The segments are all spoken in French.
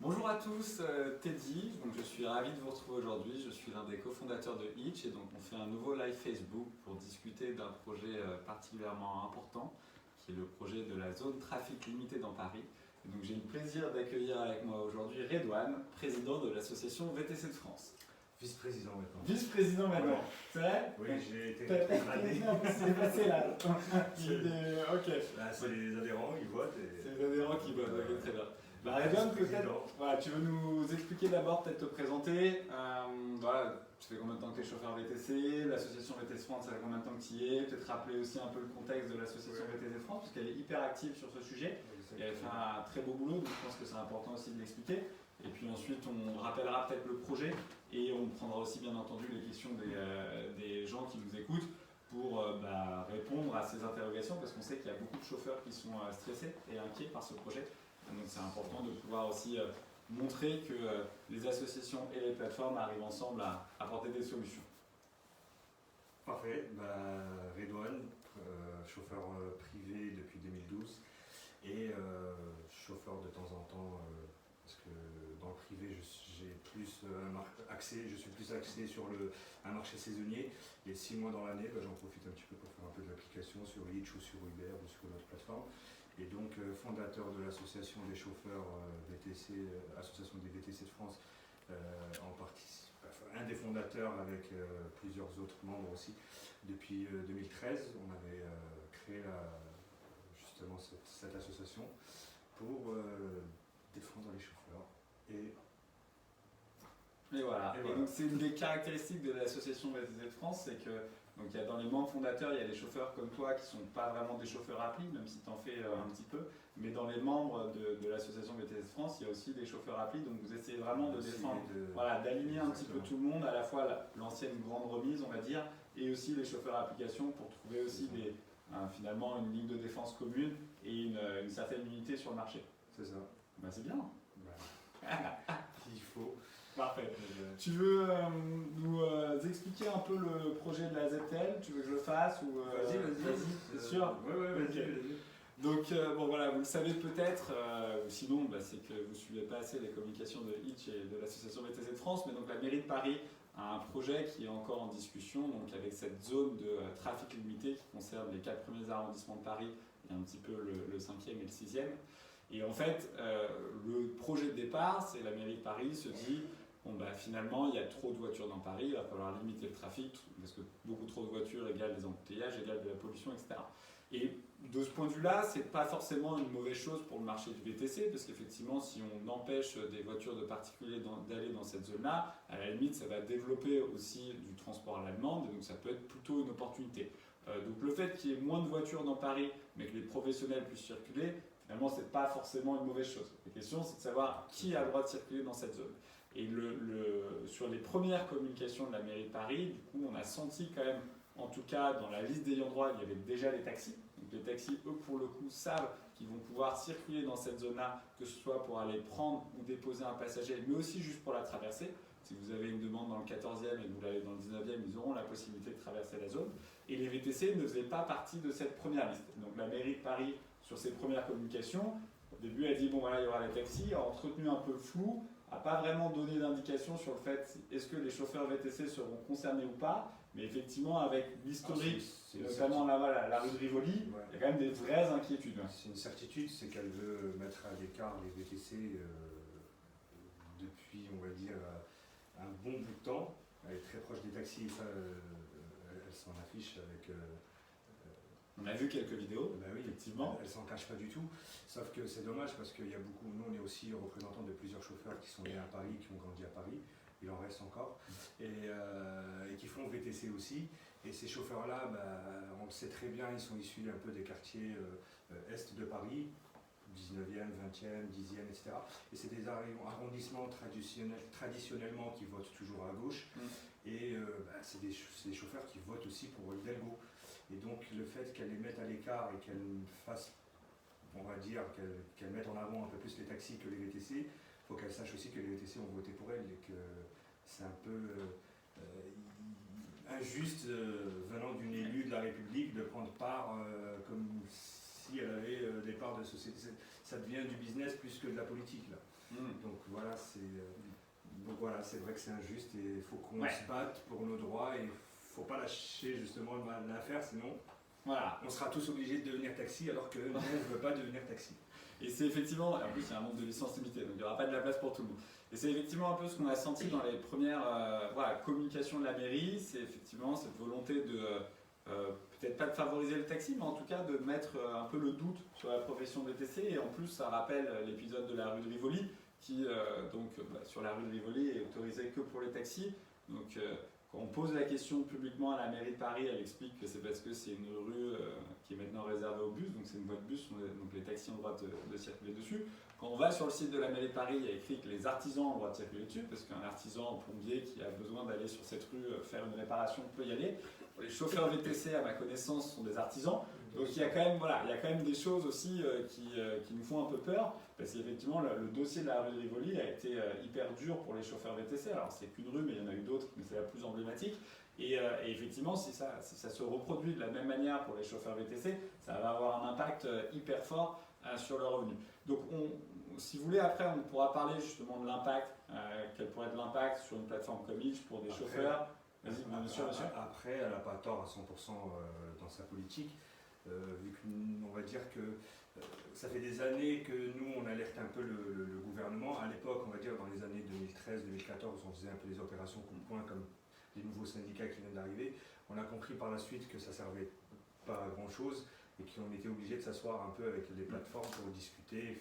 Bonjour à tous, Teddy, donc je suis ravi de vous retrouver aujourd'hui. Je suis l'un des cofondateurs de Hitch et donc on fait un nouveau live Facebook pour discuter d'un projet particulièrement important qui est le projet de la zone trafic limité dans Paris. Et donc j'ai le plaisir d'accueillir avec moi aujourd'hui Redouane, président de l'association VTC de France. Vice-président maintenant. Vice-président maintenant, Ouais. c'est vrai? Oui, j'ai été rétrogradé. C'est passé là. Ok. Là, c'est les adhérents, ils votent. C'est les adhérents qui votent, ok, très bien. Bah, Redouane, peut-être, voilà, tu veux nous expliquer d'abord, peut-être te présenter. Voilà, tu fais combien de temps que tu es chauffeur VTC, l'association VTC France, ça fait combien de temps que tu y es, peut-être rappeler aussi un peu le contexte de l'association VTC France, parce qu'elle est hyper active sur ce sujet, et elle fait un très beau boulot, donc je pense que c'est important aussi de l'expliquer. Et puis ensuite, on rappellera peut-être le projet, et on prendra aussi bien entendu les questions des gens qui nous écoutent, pour répondre à ces interrogations, parce qu'on sait qu'il y a beaucoup de chauffeurs qui sont stressés et inquiets par ce projet. Donc c'est important de pouvoir aussi montrer que les associations et les plateformes arrivent ensemble à apporter des solutions. Parfait. Redouane, chauffeur privé depuis 2012 et chauffeur de temps en temps, parce que dans le privé je suis plus axé sur un marché saisonnier. Et 6 mois dans l'année, j'en profite un petit peu pour faire un peu de l'application sur Hitch ou sur Uber ou sur notre plateforme. Et donc fondateur de l'association des chauffeurs VTC, association des VTC de France, un des fondateurs avec plusieurs autres membres aussi. Depuis 2013, on avait créé justement cette association pour défendre les chauffeurs. Et voilà. Et donc c'est une des caractéristiques de l'association VTC de France, c'est que donc il y a dans les membres fondateurs, il y a des chauffeurs comme toi qui ne sont pas vraiment des chauffeurs applis, même si tu en fais un petit peu, mais dans les membres de l'association VTC de France, il y a aussi des chauffeurs applis, donc vous essayez vraiment de défendre, voilà, d'aligner un petit peu tout le monde, à la fois l'ancienne grande remise, on va dire, et aussi les chauffeurs applications pour trouver aussi finalement une ligne de défense commune et une certaine unité sur le marché. C'est ça. C'est bien. Il faut. Parfait. Tu veux nous expliquer un peu le projet de la ZTL? Tu veux que je le fasse ou Vas-y. C'est sûr? Oui, vas-y. Donc, voilà, vous le savez peut-être, ou sinon, c'est que vous ne suivez pas assez les communications de Hitch et de l'association VTC de France, mais donc la mairie de Paris a un projet qui est encore en discussion, donc avec cette zone de trafic limité qui concerne les 4 premiers arrondissements de Paris et un petit peu le 5e et le 6e. Et en fait, le projet de départ, c'est la mairie de Paris se dit, finalement, il y a trop de voitures dans Paris, il va falloir limiter le trafic, parce que beaucoup trop de voitures égale des embouteillages, égale de la pollution, etc. Et de ce point de vue-là, ce n'est pas forcément une mauvaise chose pour le marché du VTC, parce qu'effectivement, si on empêche des voitures de particuliers d'aller dans cette zone-là, à la limite, ça va développer aussi du transport à l'allemande, et donc ça peut être plutôt une opportunité. Donc le fait qu'il y ait moins de voitures dans Paris, mais que les professionnels puissent circuler, finalement, ce n'est pas forcément une mauvaise chose. La question, c'est de savoir qui a le droit de circuler dans cette zone. Et sur les premières communications de la mairie de Paris, du coup, on a senti quand même, en tout cas dans la liste d'ayants droit, il y avait déjà les taxis. Donc les taxis, eux, pour le coup, savent qu'ils vont pouvoir circuler dans cette zone-là, que ce soit pour aller prendre ou déposer un passager, mais aussi juste pour la traverser. Si vous avez une demande dans le 14e et que vous l'avez dans le 19e, ils auront la possibilité de traverser la zone. Et les VTC ne faisaient pas partie de cette première liste. Donc la mairie de Paris, sur ses premières communications, au début, elle dit bon voilà, il y aura les taxis, a entretenu un peu le flou, n'a pas vraiment donné d'indication sur le fait est-ce que les chauffeurs VTC seront concernés ou pas, mais effectivement avec l'historique, notamment là-bas la rue de Rivoli, il y a quand même des vraies inquiétudes. C'est une certitude, c'est qu'elle veut mettre à l'écart les VTC depuis, on va dire, un bon bout de temps. Elle est très proche des taxis, ça, elle s'en affiche avec... On a vu quelques vidéos, oui, effectivement. Elle s'en cache pas du tout, sauf que c'est dommage parce qu'il y a beaucoup, nous on est aussi représentants de plusieurs chauffeurs qui sont nés à Paris, qui ont grandi à Paris, il en reste encore, et qui font VTC aussi. Et ces chauffeurs-là, on le sait très bien, ils sont issus un peu des quartiers est de Paris, 19e, 20e, 10e, etc. Et c'est des arrondissements traditionnellement qui votent toujours à gauche. Et c'est des chauffeurs qui votent aussi pour Hidalgo. Et donc le fait qu'elle les mette à l'écart et qu'elle fasse, on va dire, qu'elle mette en avant un peu plus les taxis que les VTC, il faut qu'elle sache aussi que les VTC ont voté pour elle et que c'est un peu injuste venant d'une élue de la République de prendre part comme si elle avait des parts histoire de société. Ça devient du business plus que de la politique là. Donc voilà, c'est vrai que c'est injuste et il faut qu'on se batte pour nos droits et il ne faut pas lâcher justement l'affaire, sinon on sera tous obligés de devenir taxi alors que nous, on ne veut pas devenir taxi. Et c'est effectivement, en plus il y a un nombre de licences limité, donc il n'y aura pas de la place pour tout le monde. Et c'est effectivement un peu ce qu'on a senti dans les premières communications de la mairie, c'est effectivement cette volonté de, peut-être pas de favoriser le taxi, mais en tout cas de mettre un peu le doute sur la profession VTC. Et en plus ça rappelle l'épisode de la rue de Rivoli, qui sur la rue de Rivoli est autorisée que pour les taxis. Donc quand on pose la question publiquement à la mairie de Paris, elle explique que c'est parce que c'est une rue qui est maintenant réservée aux bus, donc c'est une voie de bus, donc les taxis ont le droit de circuler dessus. Quand on va sur le site de la mairie de Paris, il y a écrit que les artisans ont le droit de circuler dessus, parce qu'un artisan plombier qui a besoin d'aller sur cette rue faire une réparation peut y aller. Les chauffeurs VTC, à ma connaissance, sont des artisans. Donc il y a quand même des choses aussi qui nous font un peu peur, parce qu'effectivement le dossier de la rue de Rivoli a été hyper dur pour les chauffeurs VTC. Alors c'est qu'une rue, mais il y en a eu d'autres, mais c'est la plus emblématique. Et effectivement, si ça se reproduit de la même manière pour les chauffeurs VTC, ça va avoir un impact hyper fort sur leurs revenus. Donc si vous voulez, après on pourra parler justement de l'impact, quel pourrait être l'impact sur une plateforme comme Hitch pour des chauffeurs. Vas-y, monsieur. Après, elle n'a pas tort à 100% dans sa politique. Vu qu'on va dire que ça fait des années que nous on alerte un peu le gouvernement. À l'époque, on va dire dans les années 2013-2014, on faisait un peu des opérations coup de poing comme les nouveaux syndicats qui viennent d'arriver. On a compris par la suite que ça ne servait pas à grand chose et qu'on était obligé de s'asseoir un peu avec les plateformes pour discuter.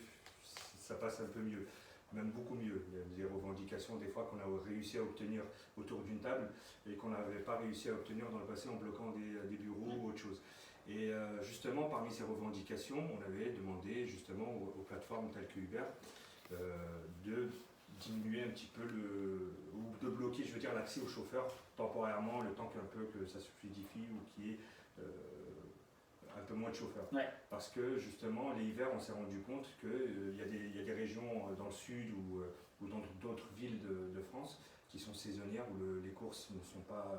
Ça passe un peu mieux, même beaucoup mieux. Il y a des revendications des fois qu'on a réussi à obtenir autour d'une table et qu'on n'avait pas réussi à obtenir dans le passé en bloquant des bureaux ou autre chose. Et justement, parmi ces revendications, on avait demandé justement aux plateformes telles que Uber de diminuer un petit peu ou de bloquer, je veux dire, l'accès aux chauffeurs temporairement, le temps que ça se fluidifie ou qu'il y ait un peu moins de chauffeurs. Ouais. Parce que justement, les hivers, on s'est rendu compte qu'il y a des régions dans le sud ou dans d'autres villes de France qui sont saisonnières où les courses ne sont pas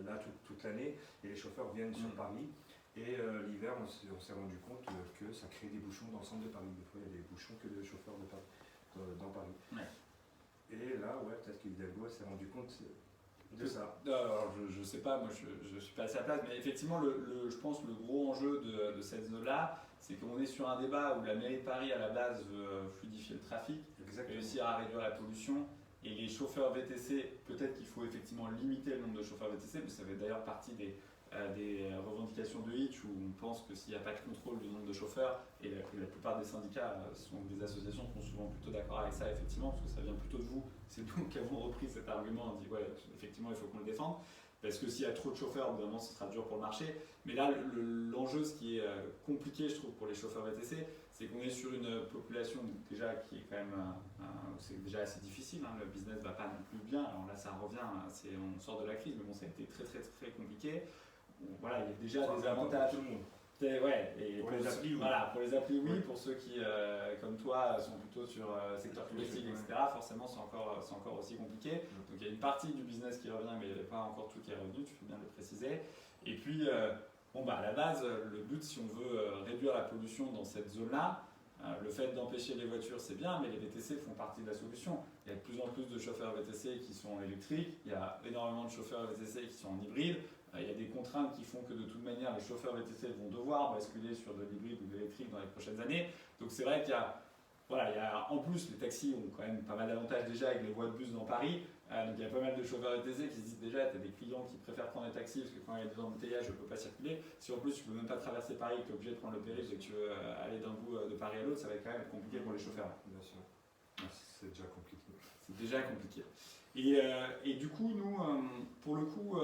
là toute l'année et les chauffeurs viennent sur Paris. Et l'hiver, on s'est rendu compte que ça crée des bouchons dans le centre de Paris. Des fois, il y a des bouchons que de chauffeurs dans Paris. Ouais. Et là, peut-être qu'Hidalgo s'est rendu compte de ça. Alors, je ne sais pas, moi je ne suis pas à sa place, mais effectivement, je pense que le gros enjeu de cette zone-là, c'est qu'on est sur un débat où la mairie de Paris, à la base, veut fluidifier le trafic, réussir à réduire la pollution. Et les chauffeurs VTC, peut-être qu'il faut effectivement limiter le nombre de chauffeurs VTC, mais ça fait d'ailleurs partie des revendications de Hitch où on pense que s'il n'y a pas de contrôle du nombre de chauffeurs, et la plupart des syndicats sont des associations qui sont souvent plutôt d'accord avec ça, effectivement, parce que ça vient plutôt de vous, c'est nous qui avons repris cet argument, on dit ouais, effectivement il faut qu'on le défende, parce que s'il y a trop de chauffeurs, évidemment ce sera dur pour le marché, mais là l'enjeu, ce qui est compliqué je trouve pour les chauffeurs VTC, c'est qu'on est sur une population déjà qui est quand même, c'est déjà assez difficile, hein, le business ne va pas non plus bien, alors là ça revient, on sort de la crise, mais bon ça a été très très très compliqué. Voilà, il y a déjà des avantages. Pour les applis, pour les applis, oui. Pour ceux qui, comme toi, sont plutôt sur secteur touristique, etc., forcément, c'est encore aussi compliqué. Donc, il y a une partie du business qui revient, mais il n'y avait pas encore tout qui est revenu, tu fais bien de le préciser. Et puis, à la base, le but, si on veut réduire la pollution dans cette zone-là, le fait d'empêcher les voitures, c'est bien, mais les VTC font partie de la solution. Il y a de plus en plus de chauffeurs VTC qui sont électriques, il y a énormément de chauffeurs VTC qui sont en hybride. Il y a des contraintes qui font que de toute manière les chauffeurs VTC vont devoir basculer sur de l'hybride ou de l'électrique dans les prochaines années. Donc c'est vrai qu'il y a, en plus les taxis ont quand même pas mal d'avantages déjà avec les voies de bus dans Paris. Donc il y a pas mal de chauffeurs VTC qui se disent déjà, tu as des clients qui préfèrent prendre des taxis parce que quand il y a des embouteillages, je ne peux pas circuler. Si en plus tu ne peux même pas traverser Paris, tu es obligé de prendre le périph' et que tu veux aller d'un bout de Paris à l'autre, ça va être quand même compliqué pour les chauffeurs. Bien sûr. C'est déjà compliqué. C'est déjà compliqué. Et du coup, nous, pour le coup,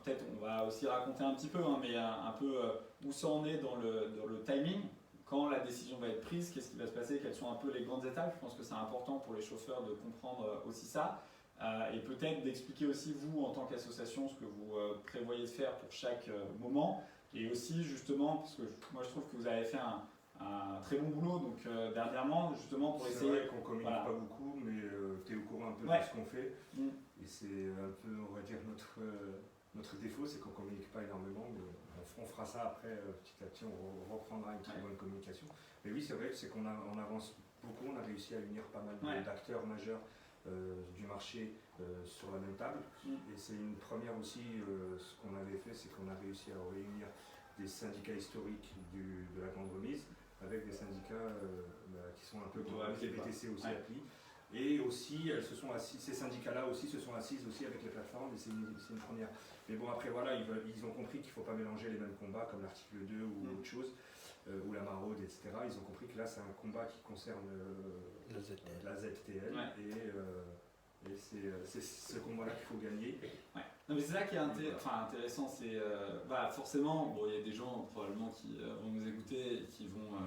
peut-être on va aussi raconter un petit peu, mais un peu où ça en est dans le timing, quand la décision va être prise, qu'est-ce qui va se passer, quelles sont un peu les grandes étapes. Je pense que c'est important pour les chauffeurs de comprendre aussi ça. Et peut-être d'expliquer aussi, vous, en tant qu'association, ce que vous prévoyez de faire pour chaque moment. Et aussi, justement, parce que moi je trouve que vous avez fait un très bon boulot donc dernièrement justement pour essayer. C'est vrai qu'on communique pas beaucoup, mais tu es au courant un peu de ce qu'on fait et c'est un peu, on va dire, Notre défaut, c'est qu'on ne communique pas énormément, mais on fera ça après, petit à petit, on reprendra une très bonne communication. Mais oui, c'est vrai, c'est qu'on avance beaucoup, on a réussi à unir pas mal d'acteurs majeurs du marché sur la même table. Et c'est une première aussi, ce qu'on avait fait, c'est qu'on a réussi à réunir des syndicats historiques de la grande remise avec des syndicats qui sont un peu pour les BTC aussi applis. Et aussi, ces syndicats-là aussi se sont assis aussi avec les plateformes, et c'est une première. Mais bon, après, voilà, ils ont compris qu'il ne faut pas mélanger les mêmes combats comme l'article 2 ou autre chose, ou la maraude, etc. Ils ont compris que là, c'est un combat qui concerne la ZTL, et c'est ce combat-là qu'il faut gagner. Ouais. Non, mais c'est ça qui est intéressant, c'est forcément, bon, il y a des gens probablement qui vont nous écouter et qui vont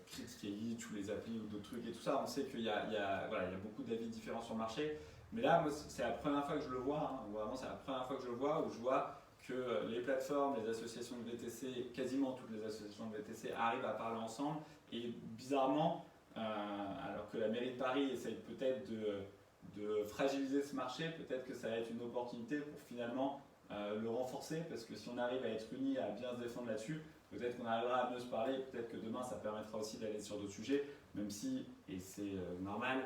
critiquer Itch ou les applis ou d'autres trucs et tout ça. On sait qu'il y a beaucoup d'avis différents sur le marché, mais là, moi, c'est la première fois que je le vois, vraiment, c'est la première fois que je le vois, où je vois que les plateformes, les associations de VTC, quasiment toutes les associations de VTC arrivent à parler ensemble, et bizarrement, alors que la mairie de Paris essaye peut-être de fragiliser ce marché, peut-être que ça va être une opportunité pour finalement le renforcer, parce que si on arrive à être unis, à bien se défendre là-dessus, peut-être qu'on arrivera à mieux se parler, peut-être que demain ça permettra aussi d'aller sur d'autres sujets, même si, et c'est normal,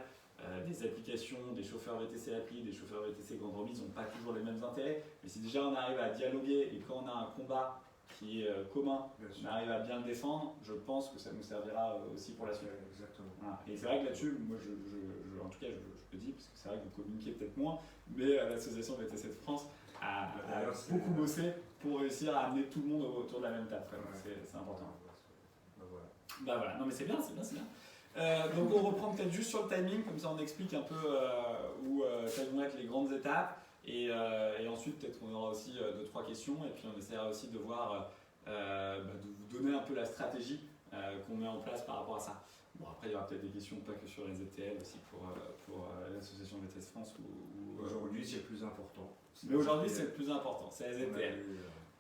des applications, des chauffeurs VTC appli, des chauffeurs VTC grande remise n'ont pas toujours les mêmes intérêts, mais si déjà on arrive à dialoguer et quand on a un combat qui est commun, on arrive à bien le défendre, je pense que ça nous servira aussi pour la suite. Exactement. Voilà. Et c'est vrai que là-dessus, moi en tout cas je le dis, parce que c'est vrai que vous communiquez peut-être moins, mais l'association VTC de France a beaucoup bossé pour réussir à amener tout le monde autour de la même table. C'est important. Voilà. Non mais c'est bien. Donc on reprend peut-être juste sur le timing, comme ça on explique un peu quelles vont être les grandes étapes. Et ensuite, peut-être qu'on aura aussi 2-3 questions, et puis on essaiera aussi de voir, de vous donner un peu la stratégie qu'on met en place par rapport à ça. Bon, après, il y aura peut-être des questions, pas que sur les ZTL, aussi pour l'association VTS France. Aujourd'hui, c'est le plus important. Mais aujourd'hui, c'est le plus important, c'est la ZTL.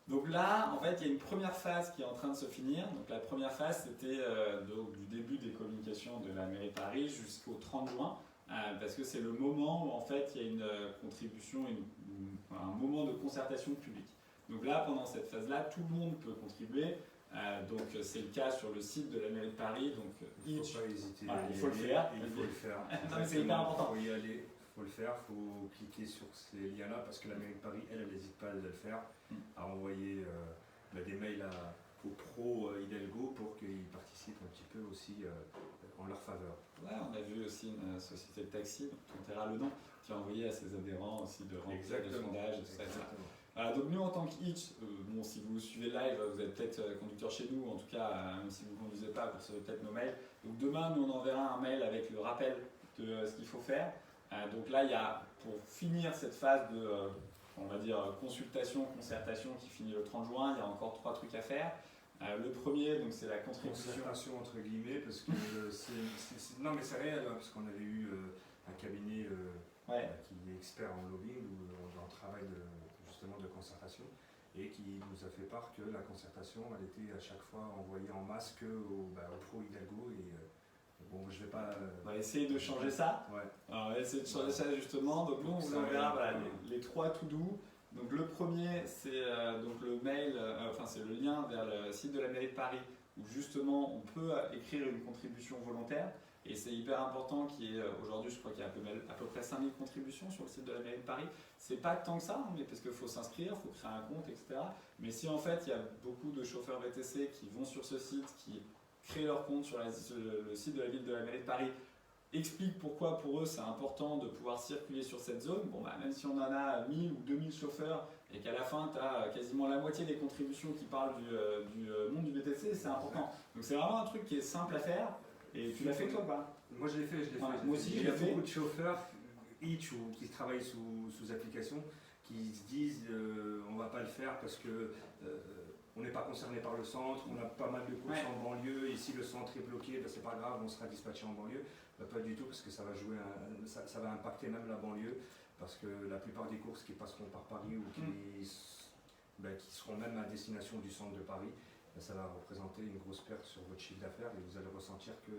Donc là, en fait, il y a une première phase qui est en train de se finir. Donc la première phase, c'était du début des communications de la mairie de Paris jusqu'au 30 juin. Parce que c'est le moment où en fait il y a une contribution, un moment de concertation publique. Donc là, pendant cette phase-là, tout le monde peut contribuer. Donc c'est le cas sur le site de la mairie de Paris. Donc il ne faut pas hésiter. Il faut le faire. Il faut le faire. C'est hyper important. Il faut y aller, il faut le faire, il faut cliquer sur ces liens-là parce que la mairie de Paris, elle n'hésite pas à le faire, à envoyer des mails aux pros Hidalgo pour qu'ils participent un petit peu aussi en leur faveur. Ouais, on a vu aussi une société de taxi, Tontera Le Nom, qui a envoyé à ses adhérents aussi de remplir des sondages et tout ça. Voilà, donc nous en tant qu'Itch, si vous suivez live, vous êtes peut-être conducteur chez nous, en tout cas, même si vous ne conduisez pas, vous recevez peut-être nos mails. Donc demain, nous on enverra un mail avec le rappel de ce qu'il faut faire. Donc là, il y a, pour finir cette phase de, on va dire, consultation, concertation qui finit le 30 juin, il y a encore 3 trucs à faire. Le premier, donc c'est la contribution. Concertation entre guillemets, parce que non mais c'est réel, parce qu'on avait eu un cabinet qui est expert en lobbying ou dans le travail justement de concertation et qui nous a fait part que la concertation elle était à chaque fois envoyée en masse aux pro Hidalgo et bon je vais pas. On va essayer de changer ça. Ouais. Alors, on va essayer de changer ça justement. Donc nous on vous enverra les 3 to do. Donc le premier, c'est donc le mail, c'est le lien vers le site de la mairie de Paris où justement on peut écrire une contribution volontaire et c'est hyper important qu'il y ait aujourd'hui, je crois qu'il y a à peu près 5000 contributions sur le site de la mairie de Paris. C'est pas tant que ça, mais parce qu'il faut s'inscrire, il faut créer un compte, etc. Mais si en fait il y a beaucoup de chauffeurs VTC qui vont sur ce site, qui créent leur compte sur le site de la ville de la mairie de Paris, explique pourquoi pour eux c'est important de pouvoir circuler sur cette zone. Bon, même si on en a 1000 ou 2000 chauffeurs et qu'à la fin tu as quasiment la moitié des contributions qui parlent du monde du VTC, c'est important. Donc c'est vraiment un truc qui est simple à faire. Et tu l'as fait toi ou pas? Moi je l'ai fait. Moi aussi je l'ai fait. Il y a beaucoup de chauffeurs Itch ou qui travaillent sous application qui se disent on va pas le faire parce que on n'est pas concerné par le centre, on a pas mal de courses en banlieue et si le centre est bloqué, c'est pas grave, on sera dispatché en banlieue. Pas du tout parce que ça va impacter même la banlieue parce que la plupart des courses qui passeront par Paris ou qui seront même à destination du centre de Paris, ça va représenter une grosse perte sur votre chiffre d'affaires et vous allez ressentir que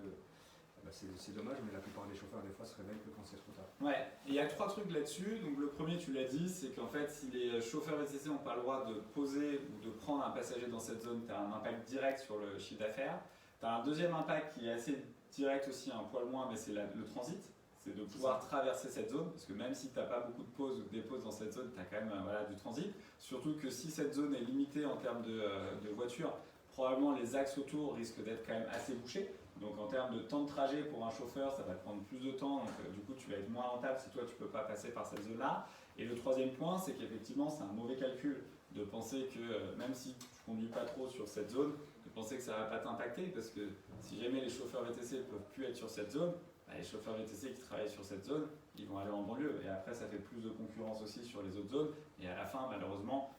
c'est dommage, mais la plupart des chauffeurs, des fois, se réveillent que quand c'est trop tard. Ouais, et il y a 3 trucs là-dessus. Donc le premier, tu l'as dit, c'est qu'en fait, si les chauffeurs VTC n'ont pas le droit de poser ou de prendre un passager dans cette zone, tu as un impact direct sur le chiffre d'affaires. Tu as un deuxième impact qui est assez direct aussi, un poil moins, mais c'est le transit. C'est de pouvoir traverser cette zone, parce que même si tu n'as pas beaucoup de pauses ou de dépauses dans cette zone, tu as quand même du transit. Surtout que si cette zone est limitée en termes de voitures, probablement les axes autour risquent d'être quand même assez bouchés. Donc en termes de temps de trajet pour un chauffeur, ça va te prendre plus de temps, donc du coup tu vas être moins rentable si toi tu ne peux pas passer par cette zone-là. Et le troisième point, c'est qu'effectivement c'est un mauvais calcul de penser que même si tu ne conduis pas trop sur cette zone, de penser que ça ne va pas t'impacter, parce que si jamais les chauffeurs VTC ne peuvent plus être sur cette zone, les chauffeurs VTC qui travaillent sur cette zone, ils vont aller en banlieue. Et après, ça fait plus de concurrence aussi sur les autres zones. Et à la fin, malheureusement,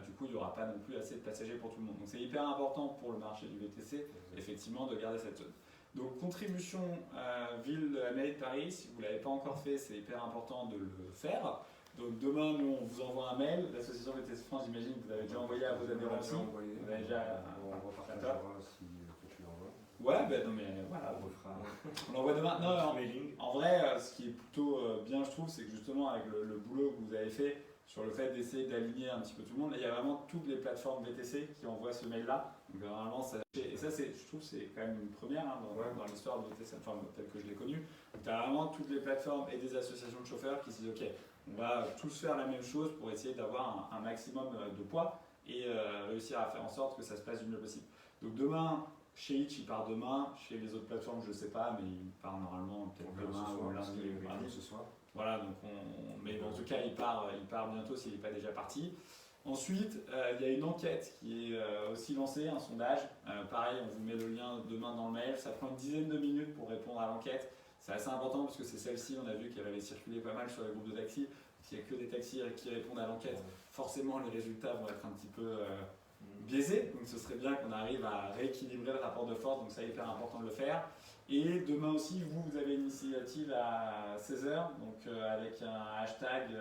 du coup, il n'y aura pas non plus assez de passagers pour tout le monde. Donc c'est hyper important pour le marché du VTC, effectivement, de garder cette zone. Donc contribution ville de la mairie de Paris, si vous ne l'avez pas encore fait, c'est hyper important de le faire. Donc demain, nous, on vous envoie un mail. L'association VTC France, j'imagine que vous l'avez déjà envoyé à vos adhérents aussi. Vous avez déjà on repartagera si tu l'envoies. Ouais, ben non, mais voilà. On l'envoie demain. Non, en vrai, ce qui est plutôt bien, je trouve, c'est que justement, avec le boulot que vous avez fait sur le fait d'essayer d'aligner un petit peu tout le monde, il y a vraiment toutes les plateformes VTC qui envoient ce mail-là. Donc, normalement, et ça, je trouve, c'est quand même une première dans l'histoire de VTC, enfin, telle que je l'ai connue. Tu as vraiment toutes les plateformes et des associations de chauffeurs qui se disent, OK, on va tous faire la même chose pour essayer d'avoir un maximum de poids et réussir à faire en sorte que ça se passe du mieux possible. Donc, demain, chez Hitch, il part demain. Chez les autres plateformes, je ne sais pas, mais il part normalement peut-être demain ou lundi ou mardi. Ce soir. Voilà, donc mais en tout cas, il part bientôt s'il n'est pas déjà parti. Ensuite, il y a une enquête qui est aussi lancée, un sondage. Pareil, on vous met le lien demain dans le mail. Ça prend une dizaine de minutes pour répondre à l'enquête. C'est assez important parce que c'est celle-ci, on a vu qu'elle avait circulé pas mal sur les groupes de taxis. S'il n'y a que des taxis qui répondent à l'enquête, forcément les résultats vont être un petit peu biaisé, donc ce serait bien qu'on arrive à rééquilibrer le rapport de force, donc c'est hyper important de le faire. Et demain aussi, vous avez une initiative à 16h, donc avec un hashtag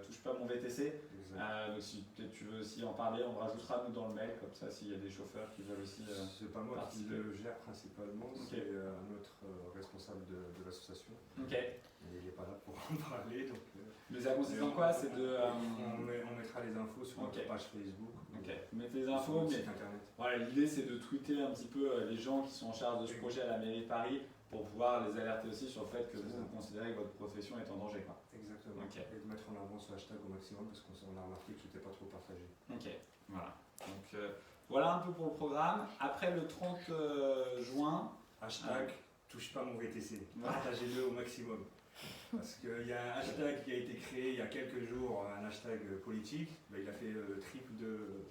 touche pas mon VTC. Donc si peut-être tu veux aussi en parler, on rajoutera nous dans le mail, comme ça s'il y a des chauffeurs qui veulent aussi c'est pas moi participer. qui le gère principalement, c'est un autre responsable de l'association. Ok. Et il n'est pas là pour en parler. Donc, mais ça consiste en quoi? C'est de, on mettra les infos sur notre page Facebook. Ok, vous mettez les infos, mais voilà, l'idée c'est de tweeter un petit peu les gens qui sont en charge de ce projet à la mairie de Paris pour pouvoir les alerter aussi sur le fait que vous considérez que votre profession est en danger. Quoi. Exactement. Okay. Et de mettre en avant ce hashtag au maximum parce qu'on a remarqué que c'était pas trop partagé. Ok, voilà. Donc voilà un peu pour le programme. Après le 30 juin. Hashtag touche pas mon VTC. Partagez-le au maximum. Parce qu'il y a un hashtag qui a été créé il y a quelques jours, un hashtag politique. Il a fait le triple de.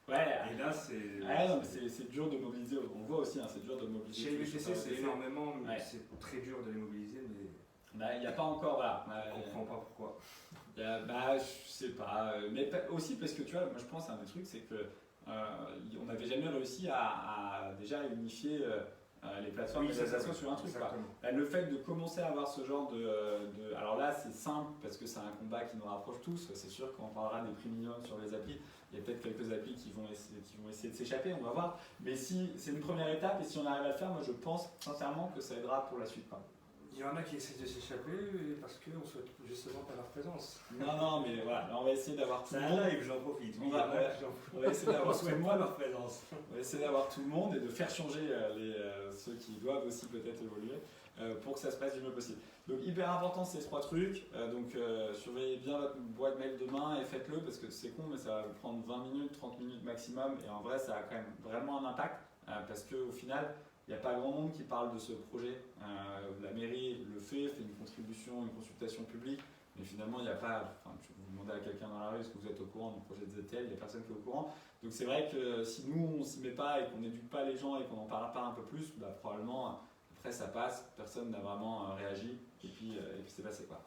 Ouais, et là c'est. C'est dur de mobiliser. On voit aussi, c'est dur de mobiliser. Chez les VTC, c'est énormément, c'est très dur de les mobiliser, mais. Il n'y a pas encore, voilà. On ne comprend pas pourquoi. Je sais pas. Mais aussi parce que tu vois, moi je pense à un des trucs, c'est que on n'avait jamais réussi à déjà unifier. Les plateformes et les associations sur un truc. Le fait de commencer à avoir ce genre de alors là c'est simple parce que c'est un combat qui nous rapproche tous. C'est sûr qu'on parlera des prix minimums sur les applis. Il y a peut-être quelques applis qui vont essayer de s'échapper, on va voir. Mais si c'est une première étape et si on arrive à le faire, moi je pense sincèrement que ça aidera pour la suite. Quoi. Il y en a qui essaient de s'échapper parce qu'on souhaite justement pas leur présence. Non, mais voilà, on va essayer d'avoir tout le monde. C'est un live, j'en profite. On va essayer d'avoir tout le monde. Leur présence. On va essayer d'avoir tout le monde et de faire changer ceux qui doivent aussi peut-être évoluer pour que ça se passe du mieux possible. Donc hyper important ces 3 trucs. Surveillez bien votre boîte mail demain et faites-le parce que c'est con mais ça va vous prendre 20 minutes, 30 minutes maximum et en vrai ça a quand même vraiment un impact parce qu'au final, il n'y a pas grand monde qui parle de ce projet. La mairie le fait une contribution, une consultation publique, mais finalement, il n'y a pas. Enfin, tu vous demandez à quelqu'un dans la rue est-ce que vous êtes au courant du projet de ZTL, il n'y a personne qui est au courant. Donc c'est vrai que si nous, on ne s'y met pas et qu'on n'éduque pas les gens et qu'on n'en parle pas un peu plus, probablement, après ça passe, personne n'a vraiment réagi et puis c'est passé. Quoi.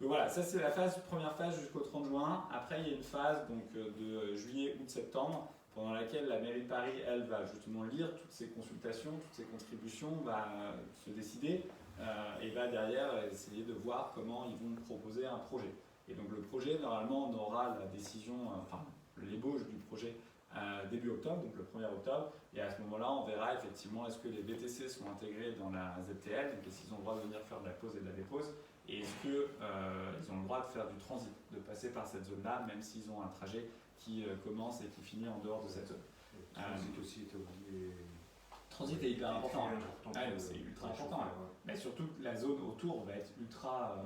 Donc voilà, ça c'est la première phase jusqu'au 30 juin. Après, il y a une phase donc, de juillet, août, septembre, pendant laquelle la mairie de Paris, elle, va justement lire toutes ces consultations, toutes ces contributions, va se décider et va derrière essayer de voir comment ils vont proposer un projet. Et donc le projet, normalement, on aura la décision, l'ébauche du projet début octobre, donc le 1er octobre. Et à ce moment-là, on verra effectivement est-ce que les VTC sont intégrés dans la ZTL, donc est-ce qu'ils ont le droit de venir faire de la pause et de la dépose, et est-ce qu'ils ont le droit de faire du transit, de passer par cette zone-là, même s'ils ont un trajet qui commence et qui finit en dehors de cette zone. Transit aussi est oublié. Transit est hyper important. Ouais, C'est ultra important. Mais surtout, la zone autour va être ultra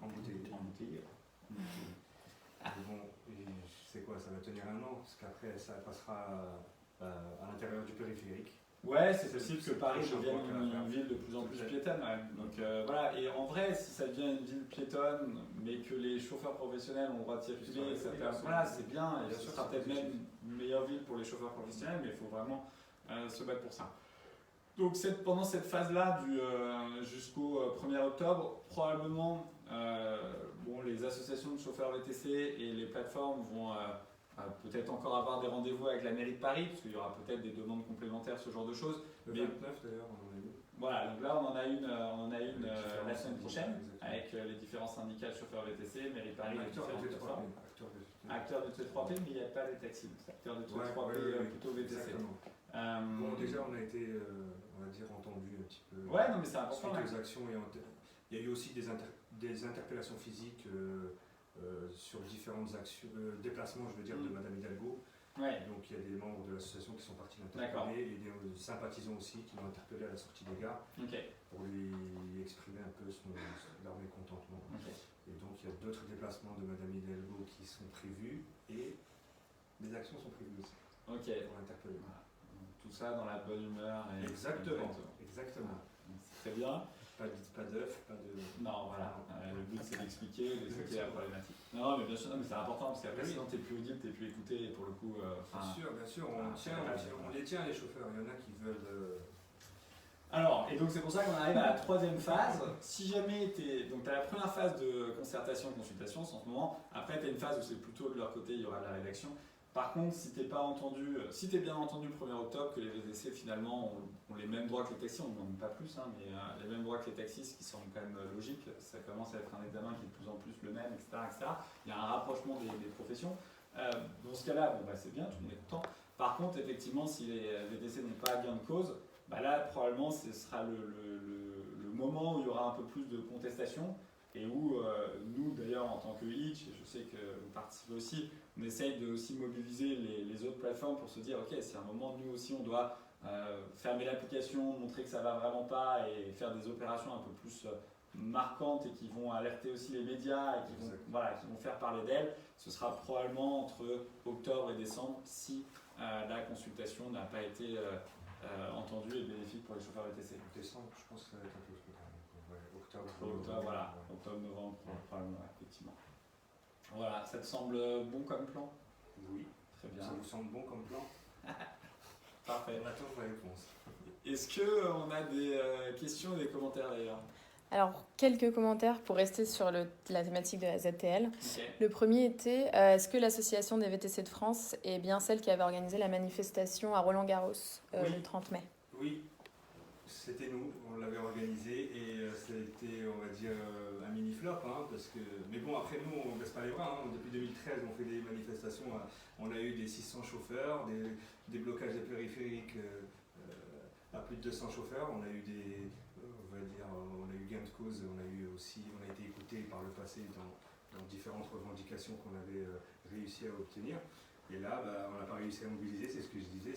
embouteillée. Bon, c'est quoi, ça va tenir un an, parce qu'après ça passera à l'intérieur du périphérique. Ouais, c'est possible que Paris devienne une ville de plus en plus piétonne. Ouais. Donc voilà, et en vrai, si ça devient une ville piétonne, mais que les chauffeurs professionnels ont le droit de circuler, voilà, c'est bien, et ce sera peut-être même une meilleure ville pour les chauffeurs professionnels, mais il faut vraiment se battre pour ça. Donc pendant cette phase-là, jusqu'au 1er octobre, probablement les associations de chauffeurs VTC et les plateformes vont peut-être encore avoir des rendez-vous avec la mairie de Paris, parce qu'il y aura peut-être des demandes complémentaires, ce genre de choses. Le 29 d'ailleurs, on en a eu. Voilà, donc là on en a une la semaine prochaine, avec les différents syndicats de chauffeurs VTC, mairie de Paris, les différentes plateformes. Acteurs du T3P, mais il n'y a pas les taxis, c'est acteurs du T3P plutôt VTC. Bon, déjà on a été, on va dire, entendu un petit peu. Ouais, non mais c'est important. Suite aux actions, il y a eu aussi des interpellations physiques sur différentes actions, déplacements, je veux dire, de Madame Hidalgo. Ouais. Donc il y a des membres de l'association qui sont partis l'interpeller et des sympathisants aussi qui l'ont interpellé à la sortie des gares pour lui exprimer un peu leur mécontentement. Et donc il y a d'autres déplacements de Madame Hidalgo qui sont prévus et des actions sont prévues aussi pour l'interpeller. Voilà. Tout ça dans la bonne humeur. Exactement. C'est très bien. Pas d'œuf, pas de... Non, voilà. Le but c'est d'expliquer la problématique. Non, mais bien sûr, mais c'est important parce qu'après, sinon t'es plus audible, t'es plus écouté. Et pour le coup. Bien sûr, on les tient les chauffeurs. Il y en a qui veulent. Alors, et donc c'est pour ça qu'on arrive à la troisième phase. Si jamais donc tu as la première phase de concertation, consultation, en ce moment. Après, tu as une phase où c'est plutôt de leur côté, il y aura de la rédaction. Par contre, si tu es bien entendu le 1er octobre, que les VTC finalement ont les mêmes droits que les taxis, on ne demande pas plus, mais les mêmes droits que les taxis, ce qui semble quand même logique, ça commence à être un examen qui est de plus en plus le même, etc. Il y a un rapprochement des professions. Dans ce cas-là, c'est bien, tout le monde est content. Par contre, effectivement, si les VTC n'ont pas gain de cause, là, probablement, ce sera le moment où il y aura un peu plus de contestation et où nous, d'ailleurs, en tant que Hitch, je sais que vous participez aussi, on essaye de aussi mobiliser les autres plateformes pour se dire ok, c'est un moment, nous aussi, on doit fermer l'application, montrer que ça va vraiment pas et faire des opérations un peu plus marquantes et qui vont alerter aussi les médias et qui vont faire parler d'elles. Ce sera probablement entre octobre et décembre si la consultation n'a pas été entendue et bénéfique pour les chauffeurs VTC. Décembre, je pense que ça va être un peu plus tard. Octobre, novembre, probablement, effectivement. Voilà, ça te semble bon comme plan? Oui. Très bien. Ça vous semble bon comme plan? Parfait. On attend la réponse. Est-ce qu'on a des questions et des commentaires d'ailleurs? Alors, quelques commentaires pour rester sur la thématique de la ZTL. Le premier était, est-ce que l'association des VTC de France est bien celle qui avait organisé la manifestation à Roland-Garros le 30 mai? Oui, c'était nous, on l'avait organisé et ça a été, on va dire, un mini flop, mais bon, après nous, on ne baisse pas les bras. Depuis 2013, on fait des manifestations, on a eu des 600 chauffeurs, des blocages des périphériques à plus de 200 chauffeurs, on a eu on a eu gain de cause, on a été écoutés par le passé dans différentes revendications qu'on avait réussi à obtenir. Et là, on n'a pas réussi à mobiliser, c'est ce que je disais.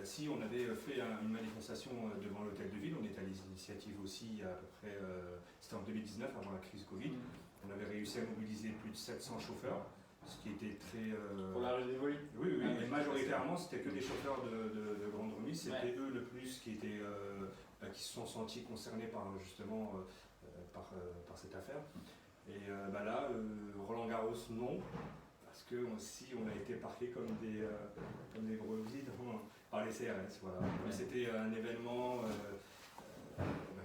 Si on avait fait une manifestation devant l'hôtel de ville, on est à l'initiative aussi à peu près, c'était en 2019, avant la crise Covid, on avait réussi à mobiliser plus de 700 chauffeurs, ce qui était très... Pour la région des Volis. Oui, et majoritairement, c'était que des chauffeurs de grande remise, c'était eux le plus qui se sont sentis concernés par cette affaire. Et là, Roland Garros, non. Parce que aussi on a été parqués comme des brebis par les CRS. Voilà. C'était un événement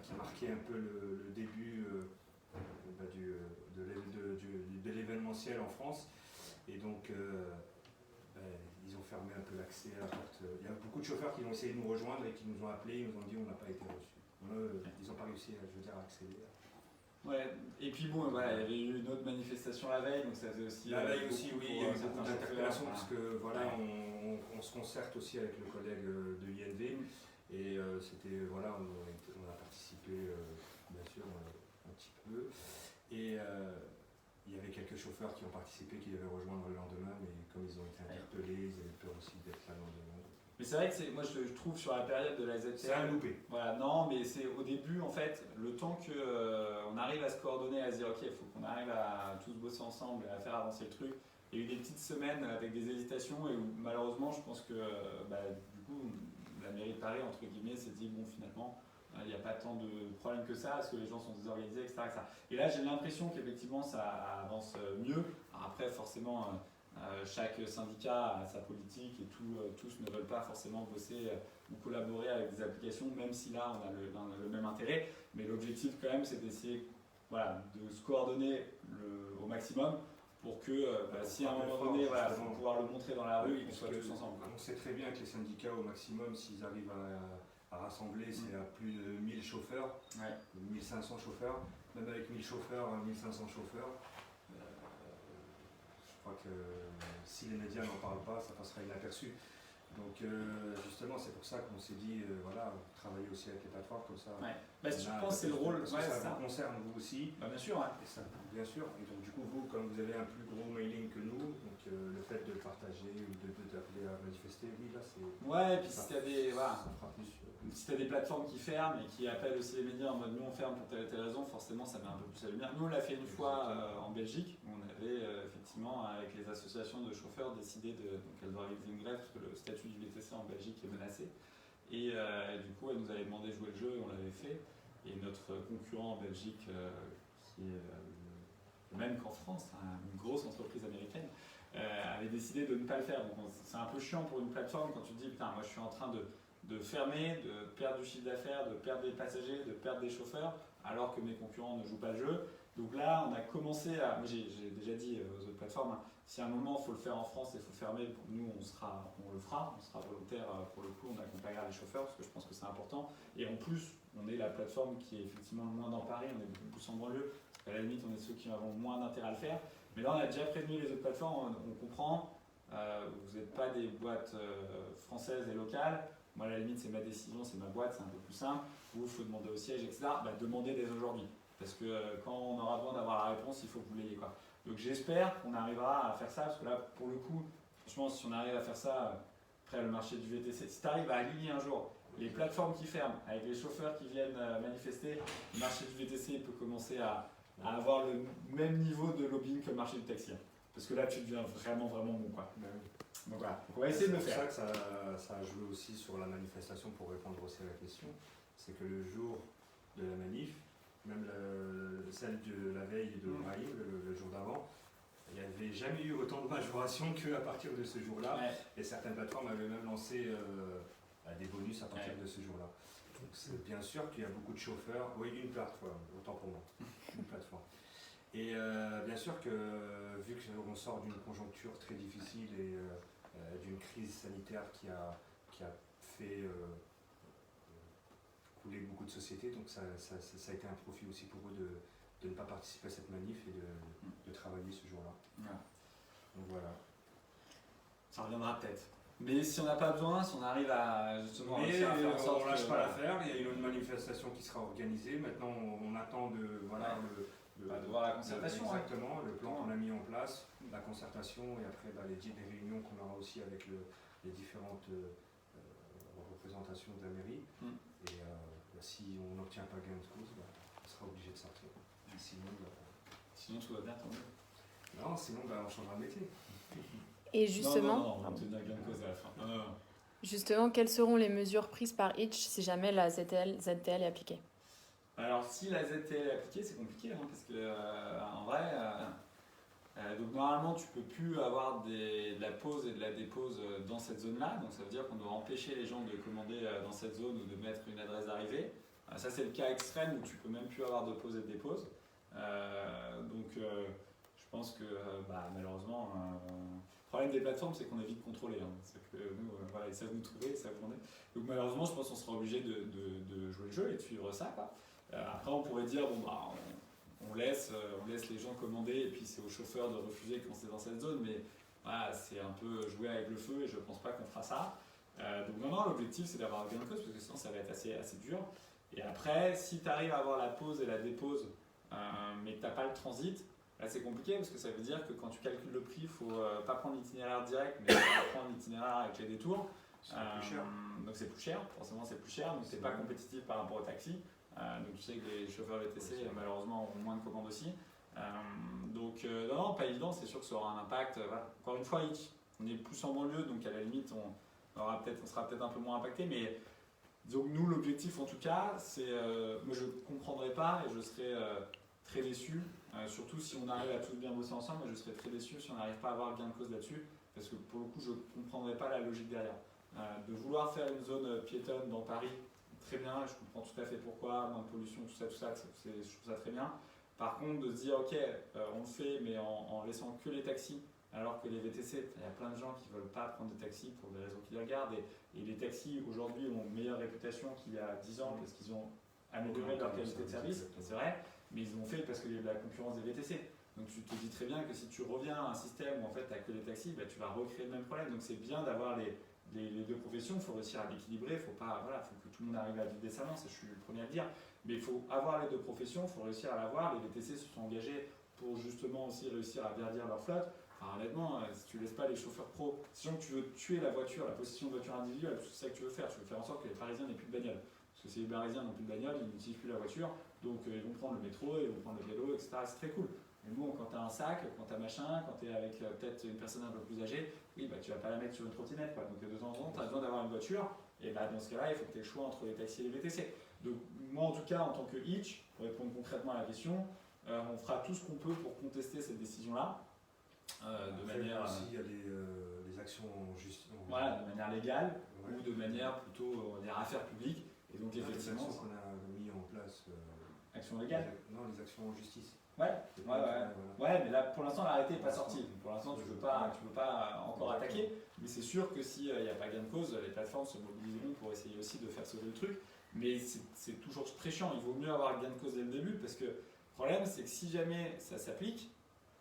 qui marquait un peu le début de l'événementiel en France. Et donc ils ont fermé un peu l'accès à la porte. Il y a beaucoup de chauffeurs qui ont essayé de nous rejoindre et qui nous ont appelés, ils nous ont dit on n'a pas été reçus. Ils n'ont pas réussi à accéder. Ouais, et puis bon, voilà, il y avait eu une autre manifestation la veille, donc ça faisait aussi. La veille aussi, oui, il y a eu certains beaucoup d'interpellations, chauffeurs, parce que voilà, on se concerte aussi avec le collègue de l'INV, et c'était, voilà, on a participé, bien sûr, un petit peu, et il y avait quelques chauffeurs qui ont participé, qui devaient rejoindre le lendemain, mais comme ils ont été interpellés, ils avaient peur aussi d'être là le lendemain. Mais c'est vrai que moi je trouve sur la période de la ZTL. C'est un loupé. Voilà, non, mais c'est au début en fait, le temps qu'on arrive à se coordonner, à se dire ok, il faut qu'on arrive à tous bosser ensemble et à faire avancer le truc. Il y a eu des petites semaines avec des hésitations et où malheureusement je pense que du coup la mairie de Paris entre guillemets s'est dit bon finalement il n'y a pas tant de problèmes que ça parce que les gens sont désorganisés, etc. etc. Et là j'ai l'impression qu'effectivement ça avance mieux. Alors après forcément. Chaque syndicat a sa politique et tous ne veulent pas forcément bosser ou collaborer avec des applications, même si là on a le même intérêt. Mais l'objectif quand même c'est d'essayer de se coordonner au maximum pour que si à un moment donné il faut pouvoir le montrer dans la rue et qu'on soit tous ensemble. On sait très bien que les syndicats au maximum, s'ils arrivent à rassembler, c'est à plus de 1000 chauffeurs, 1500 chauffeurs, même avec 1000 chauffeurs, 1500 chauffeurs. Je crois que si les médias n'en parlent pas, ça passera inaperçu. Donc justement, c'est pour ça qu'on s'est dit, travailler aussi avec les plateformes comme ça. Ouais. Je pense que c'est le rôle. Parce que ça vous concerne vous aussi. Bien sûr. Ouais. Et ça, bien sûr. Et donc du coup, vous, comme vous avez un plus gros mailing que nous, donc le fait de le partager ou d'appeler à manifester, oui, là c'est. Ouais, et puis si tu as des. Ça fera plus. Si tu as des plateformes qui ferment et qui appellent aussi les médias en mode nous on ferme pour telle et telle raison, forcément ça met un peu plus la lumière. Nous on l'a fait une fois en Belgique, où on avait effectivement avec les associations de chauffeurs décidé donc elles organiser une grève parce que le statut du VTC en Belgique est menacé. Et du coup elles nous avaient demandé de jouer le jeu et on l'avait fait. Et notre concurrent en Belgique, qui est le même qu'en France, une grosse entreprise américaine, avait décidé de ne pas le faire. Donc c'est un peu chiant pour une plateforme quand tu te dis putain moi je suis en train de fermer, de perdre du chiffre d'affaires, de perdre des passagers, de perdre des chauffeurs, alors que mes concurrents ne jouent pas le jeu. Donc là, on a commencé à... Moi, j'ai déjà dit aux autres plateformes, si à un moment il faut le faire en France et il faut fermer, nous on le fera, on sera volontaire pour le coup, on accompagnera les chauffeurs parce que je pense que c'est important. Et en plus, on est la plateforme qui est effectivement le moins dans Paris, on est beaucoup plus en banlieue, parce qu'à la limite, on est ceux qui avons moins d'intérêt à le faire. Mais là, on a déjà prévenu les autres plateformes, on comprend, vous n'êtes pas des boîtes françaises et locales. Moi, à la limite, c'est ma décision, c'est ma boîte, c'est un peu plus simple. Vous, il faut demander au siège, etc. Demandez dès aujourd'hui. Parce que quand on aura besoin d'avoir la réponse, il faut que vous l'ayez. Donc j'espère qu'on arrivera à faire ça. Parce que là, pour le coup, franchement, si on arrive à faire ça, après le marché du VTC, si tu arrives à aligner un jour les plateformes qui ferment, avec les chauffeurs qui viennent manifester, le marché du VTC peut commencer à avoir le même niveau de lobbying que le marché du taxi. Parce que là, tu deviens vraiment, vraiment bon. Donc voilà, on va essayer de le faire. C'est pour ça que ça a joué aussi sur la manifestation pour répondre aussi à la question. C'est que le jour de la manif, même celle de la veille de Brahim, le jour d'avant, il n'y avait jamais eu autant de majoration qu'à partir de ce jour-là. Ouais. Et certaines plateformes avaient même lancé des bonus à partir de ce jour-là. Donc c'est bien sûr qu'il y a beaucoup de chauffeurs. Oui, une plateforme, autant pour moi. Une plateforme. Et bien sûr que vu qu'on sort d'une conjoncture très difficile et d'une crise sanitaire qui a fait couler beaucoup de sociétés, donc ça a été un profit aussi pour eux de ne pas participer à cette manif et de travailler ce jour-là. Ouais. Donc voilà. Ça reviendra peut-être. Mais si on n'a pas besoin, si on arrive à justement réussir à faire en sorte on ne lâche pas l'affaire, il y a une autre manifestation qui sera organisée. Maintenant on attend de voir la concertation. Exactement, le plan qu'on a mis en place, la concertation et après des réunions qu'on aura aussi avec les différentes représentations de la mairie. Et si on n'obtient pas gain de cause, on sera obligé de sortir. Sinon tout va bien, tant mieux. Non, sinon on changera de métier. Et justement, non, on va obtenir gain de cause à la fin. Justement, quelles seront les mesures prises par Hitch si jamais la ZTL est appliquée? Alors si la ZTL est appliquée, c'est compliqué parce que en vrai, donc normalement tu peux plus avoir de la pause et de la dépose dans cette zone-là, donc ça veut dire qu'on doit empêcher les gens de commander dans cette zone ou de mettre une adresse d'arrivée. Ça c'est le cas extrême où tu peux même plus avoir de pause et de dépose. Donc je pense que malheureusement, le problème des plateformes c'est qu'on est vite contrôlé. C'est que nous, ils savent nous trouver, ils savent où on est. Donc malheureusement je pense qu'on sera obligé de jouer le jeu et de suivre ça. Après, on pourrait dire, on laisse les gens commander et puis c'est aux chauffeurs de refuser quand c'est dans cette zone. Mais voilà, c'est un peu jouer avec le feu et je ne pense pas qu'on fera ça. Donc non, l'objectif c'est d'avoir gain de cause parce que sinon ça va être assez dur. Et après, si tu arrives à avoir la pause et la dépose, mais que tu n'as pas le transit, là c'est compliqué parce que ça veut dire que quand tu calcules le prix, il ne faut pas prendre l'itinéraire direct, mais prendre l'itinéraire avec les détours. C'est plus cher. Donc c'est plus cher, forcément c'est plus cher, donc c'est pas compétitif par rapport au taxi. Donc tu sais que les chauffeurs VTC malheureusement ont moins de commandes aussi. Donc non, pas évident, c'est sûr que ça aura un impact. Voilà. Encore une fois, on est plus en banlieue, donc à la limite on sera peut-être un peu moins impacté, mais donc nous l'objectif en tout cas, c'est moi je ne comprendrais pas et je serais très déçu, surtout si on arrive à tous bien bosser ensemble, mais je serais très déçu si on n'arrive pas à avoir gain de cause là-dessus, parce que pour le coup je ne comprendrais pas la logique derrière. De vouloir faire une zone piétonne dans Paris, très bien, je comprends tout à fait pourquoi, moins de pollution, tout ça, je trouve ça très bien. Par contre, de se dire, ok, on le fait, mais en laissant que les taxis, alors que les VTC, il y a plein de gens qui ne veulent pas prendre des taxis pour des raisons qu'ils regardent, et les taxis aujourd'hui ont une meilleure réputation qu'il y a 10 ans parce qu'ils ont amélioré leur qualité de service, c'est vrai, mais ils l'ont fait parce qu'il y a eu de la concurrence des VTC. Donc tu te dis très bien que si tu reviens à un système où en fait tu n'as que les taxis, bah, tu vas recréer le même problème. Donc c'est bien d'avoir les deux professions, il faut réussir à l'équilibrer, faut que tout le monde arrive à vivre décemment, ça je suis le premier à le dire, mais il faut avoir les deux professions, il faut réussir à l'avoir. Les VTC se sont engagés pour justement aussi réussir à verdir leur flotte. Enfin, honnêtement, si tu ne laisses pas les chauffeurs pro, sachant que tu veux tuer la voiture, la possession de voiture individuelle, c'est ça que tu veux faire en sorte que les Parisiens n'aient plus de bagnole. Parce que si les Parisiens n'ont plus de bagnole, ils n'utilisent plus la voiture, donc ils vont prendre le métro, ils vont prendre le vélo, etc. C'est très cool. Mais bon, quand tu as un sac, quand tu as machin, quand tu es avec peut-être une personne un peu plus âgée, oui, bah, tu vas pas la mettre sur une trottinette, quoi. Donc de temps en temps, tu as besoin d'avoir une voiture, et bah, dans ce cas-là, il faut que tu aies le choix entre les taxis et les VTC. Donc moi, en tout cas, en tant que Hitch, pour répondre concrètement à la question, on fera tout ce qu'on peut pour contester cette décision-là. De manière aussi, il y a les actions en justice. Voilà, de manière légale ou de manière plutôt affaires publiques. Et donc effectivement, les actions qu'on a mis en place. Action légale. Non, les actions en justice. Ouais, mais là pour l'instant l'arrêté n'est pas sorti. Donc, pour l'instant tu ne peux pas encore attaquer. Mais c'est sûr que s'il n'y a pas gain de cause, les plateformes se mobiliseront pour essayer aussi de faire sauver le truc. Mais c'est toujours très chiant. Il vaut mieux avoir gain de cause dès le début parce que le problème c'est que si jamais ça s'applique,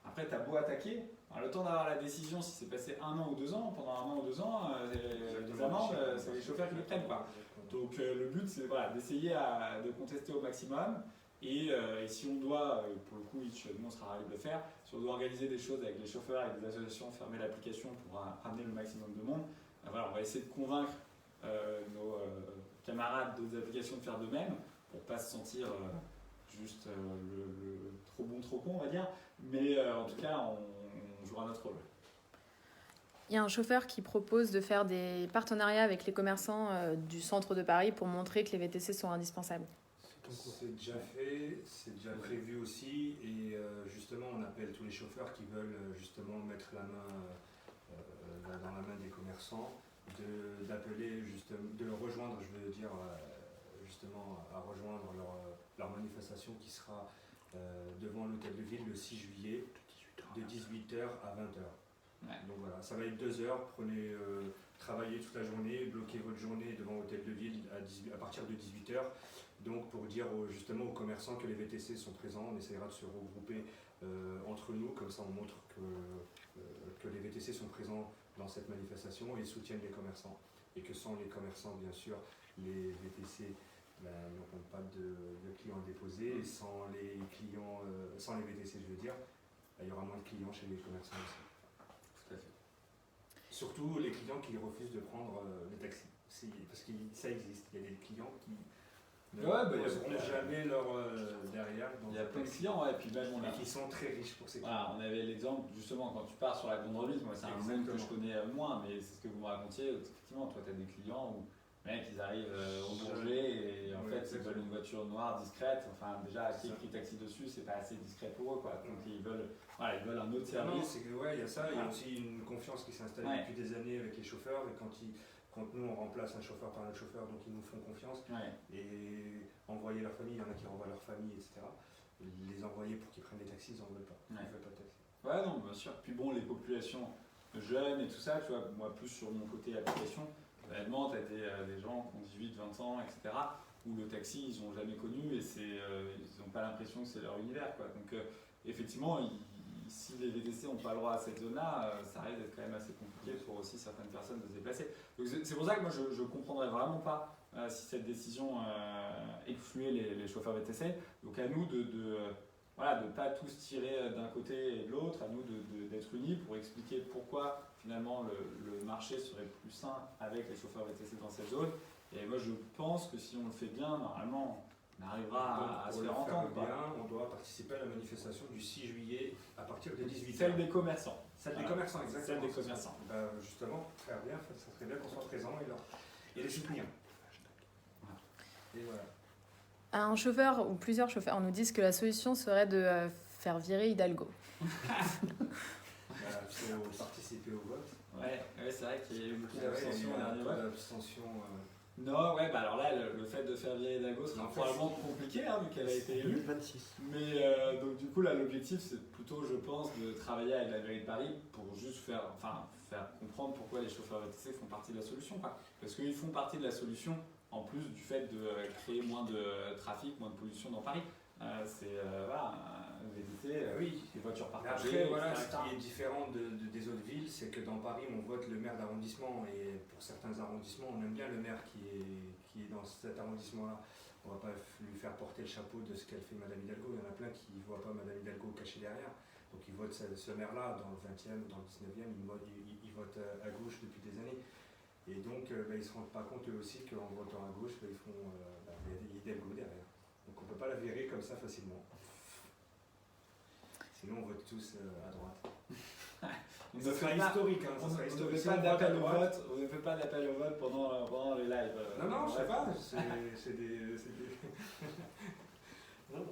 après tu as beau attaquer, le temps d'avoir la décision, si c'est passé 1 an ou 2 ans, pendant 1 an ou 2 ans, les amendes, c'est les chauffeurs qui les prennent, quoi. Donc le but c'est d'essayer de contester au maximum. Et si on doit, pour le coup, nous on sera ravis de le faire, si on doit organiser des choses avec les chauffeurs et des associations, fermer l'application pour ramener le maximum de monde, on va essayer de convaincre nos camarades d'autres applications de faire de même, pour ne pas se sentir juste le trop bon, trop con, on va dire. Mais en tout cas, on jouera notre rôle. Il y a un chauffeur qui propose de faire des partenariats avec les commerçants du centre de Paris pour montrer que les VTC sont indispensables. C'est déjà fait, c'est déjà prévu aussi, et justement on appelle tous les chauffeurs qui veulent justement mettre la main dans la main des commerçants, d'appeler de le rejoindre, je veux dire justement à rejoindre leur manifestation qui sera devant l'hôtel de ville le 6 juillet de 18h à 20h. Ouais. Donc voilà, ça va être 2 heures, travaillez toute la journée, bloquez votre journée devant l'hôtel de ville à partir de 18h. Donc pour dire justement aux commerçants que les VTC sont présents, on essaiera de se regrouper entre nous, comme ça on montre que les VTC sont présents dans cette manifestation et soutiennent les commerçants. Et que sans les commerçants, bien sûr, les VTC n'auront pas de clients déposés, et sans les VTC, je veux dire, il y aura moins de clients chez les commerçants aussi. Tout à fait. Surtout les clients qui refusent de prendre les taxis. Parce que ça existe, il y a des clients qui ne poseront jamais leur derrière. Il y a plein de clients, et puis même qui sont très riches pour ces clients. Voilà, on avait l'exemple, justement, quand tu pars sur la grande remise, moi c'est un monde que je connais moins, mais c'est ce que vous me racontiez, effectivement, toi tu as des clients où ils arrivent au Bourget et en fait ils veulent une voiture noire discrète, enfin déjà qui écrit taxi dessus, c'est pas assez discret pour eux, quoi. Donc ils veulent un autre service. Non, c'est que il y a ça, il y a aussi une confiance qui s'est installée depuis des années avec les chauffeurs, et quand nous on remplace un chauffeur par un autre chauffeur, donc ils nous font confiance, et envoyer leur famille, il y en a qui renvoient leur famille, etc. Les envoyer pour qu'ils prennent des taxis, ils n'en veulent pas. Ils ne veulent pas de taxi. Ouais, non, bien sûr. Puis bon, les populations jeunes et tout ça, tu vois, moi plus sur mon côté application, réellement, tu as des gens qui ont 18, 20 ans, etc. où le taxi, ils n'ont jamais connu et ils n'ont pas l'impression que c'est leur univers, quoi. Donc effectivement, si les VTC n'ont pas le droit à cette zone-là, ça risque d'être quand même assez compliqué pour aussi certaines personnes de se déplacer. Donc c'est pour ça que moi je ne comprendrais vraiment pas si cette décision excluait les chauffeurs VTC. Donc à nous de pas tous tirer d'un côté et de l'autre, à nous d'être unis pour expliquer pourquoi finalement le marché serait plus sain avec les chauffeurs VTC dans cette zone. Et moi je pense que si on le fait bien, normalement on arrivera à se faire entendre. On doit participer à la manifestation du 6 juillet à partir de 18h. Celle des commerçants. Celle des commerçants, exactement. Celle des commerçants. Justement, faire bien, ça serait bien qu'on soit présent et les soutenir. Et voilà. Un chauffeur ou plusieurs chauffeurs nous disent que la solution serait de faire virer Hidalgo. Il faut participer au vote. Ouais, c'est vrai qu'il y a eu beaucoup d'abstention au dernier vote. Non, alors là, le fait de faire virer Hidalgo sera probablement compliqué, vu qu'elle a été élue. 2026. Mais donc du coup, là, l'objectif, c'est plutôt, je pense, de travailler avec la mairie de Paris pour juste faire comprendre pourquoi les chauffeurs VTC font partie de la solution, quoi. Parce qu'ils font partie de la solution, en plus du fait de créer moins de trafic, moins de pollution dans Paris. VTC, les voitures partagées. Après, ce qui est différent des autres villes, c'est que dans Paris, on vote le maire d'arrondissement et pour certains arrondissements, on aime bien le maire qui est dans cet arrondissement-là. On ne va pas lui faire porter le chapeau de ce qu'elle fait Madame Hidalgo. Il y en a plein qui ne voient pas Madame Hidalgo cachée derrière. Donc ils votent ce maire-là dans le 20e ou dans le 19e, ils votent à gauche depuis des années. Et donc ils ne se rendent pas compte eux aussi qu'en votant à gauche, ils font Hidalgo derrière. Donc on ne peut pas la virer comme ça facilement. Sinon on vote tous à droite. Ça sera historique. On ne fait pas d'appel au vote. On ne fait pas d'appel au vote pendant les lives. Non, je sais pas. C'est des... non.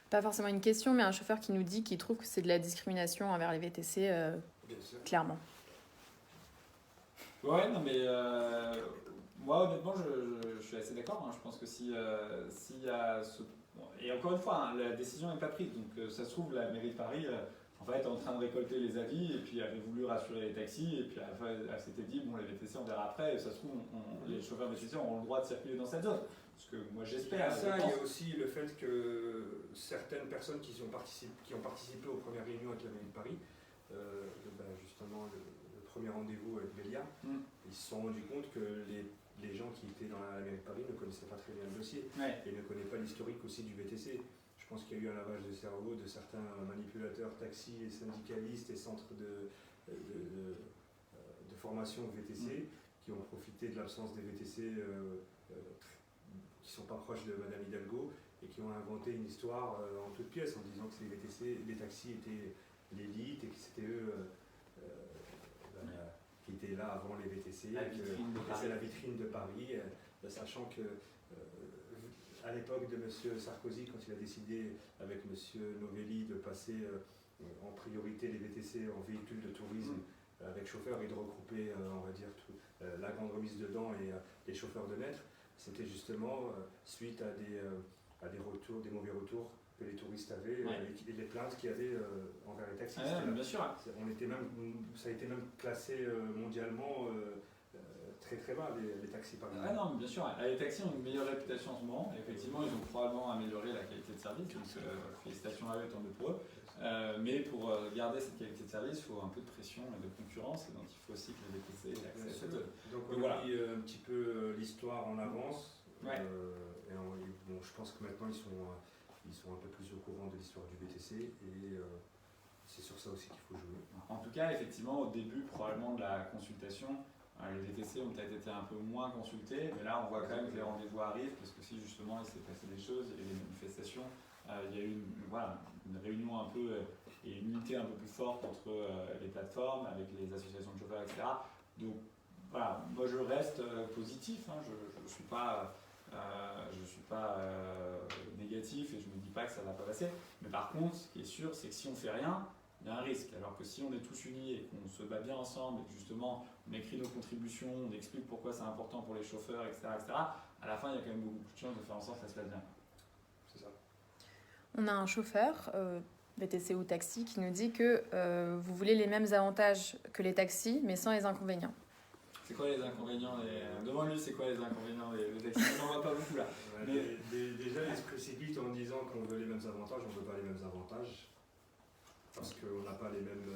Pas forcément une question, mais un chauffeur qui nous dit qu'il trouve que c'est de la discrimination envers les VTC, clairement. Ouais, non mais moi honnêtement je suis assez d'accord. Je pense que s'il y a ce... Et encore une fois, la décision n'est pas prise. Donc ça se trouve, la mairie de Paris en fait est en train de récolter les avis et puis avait voulu rassurer les taxis et puis elle s'était dit bon les VTC on verra après et ça se trouve les chauffeurs VTC auront le droit de circuler dans cette zone. Parce que moi j'espère. Il y a aussi le fait que certaines personnes qui ont participé aux premières réunions avec la mairie de Paris, justement le premier rendez-vous avec Bélia, ils se sont rendus compte que les gens qui étaient dans la mairie de Paris ne connaissaient pas très bien le dossier et ne connaissaient pas l'historique aussi du VTC. Je pense qu'il y a eu un lavage de cerveau de certains manipulateurs, taxis et syndicalistes et centres de formation VTC qui ont profité de l'absence des VTC qui ne sont pas proches de Madame Hidalgo et qui ont inventé une histoire en toutes pièces en disant que les taxis étaient l'élite et que c'était eux qui étaient là avant les VTC, c'est la vitrine de Paris, sachant que à l'époque de M. Sarkozy, quand il a décidé avec M. Novelli de passer en priorité les VTC en véhicules de tourisme avec chauffeurs et de regrouper, on va dire, la grande remise de dents et les chauffeurs de maître, c'était justement suite à des retours, des mauvais retours que les touristes avaient et les plaintes qu'il y avait envers les taxis. Bien sûr. Ça a été même classé mondialement très très bas, les taxis par exemple. Non, mais bien sûr. Les taxis ont une meilleure réputation en ce moment. Effectivement, ils ont probablement amélioré la qualité de service. Donc, félicitations à eux, tant mieux pour eux. Mais pour garder cette qualité de service, il faut un peu de pression et de concurrence. Et donc, il faut aussi que les VTC acceptent. Donc, on a mis un petit peu l'histoire en avance. Je pense que maintenant, ils sont un peu plus au courant de l'histoire du VTC et c'est sur ça aussi qu'il faut jouer. En tout cas, effectivement, au début probablement de la consultation, les VTC ont peut-être été un peu moins consultés, mais là on voit quand même que les rendez-vous arrivent parce que si justement il s'est passé des choses, il y a eu des manifestations, il y a eu une réunion un peu et une unité un peu plus forte entre les plateformes, avec les associations de chauffeurs, etc. Donc voilà, moi je reste positif, je ne suis pas... négatif et je ne me dis pas que ça ne va pas passer. Mais par contre, ce qui est sûr, c'est que si on ne fait rien, il y a un risque. Alors que si on est tous unis et qu'on se bat bien ensemble et que justement on écrit nos contributions, on explique pourquoi c'est important pour les chauffeurs, etc., à la fin, il y a quand même beaucoup de chances de faire en sorte que ça se passe bien. C'est ça. On a un chauffeur, VTC ou taxi, qui nous dit que vous voulez les mêmes avantages que les taxis, mais sans les inconvénients. C'est quoi les inconvénients Devant lui, c'est quoi les inconvénients des taxis? On n'en voit pas beaucoup là. Ouais, déjà, ils se précipitent en disant qu'on veut les mêmes avantages, on ne veut pas les mêmes avantages. Parce qu'on n'a pas les mêmes,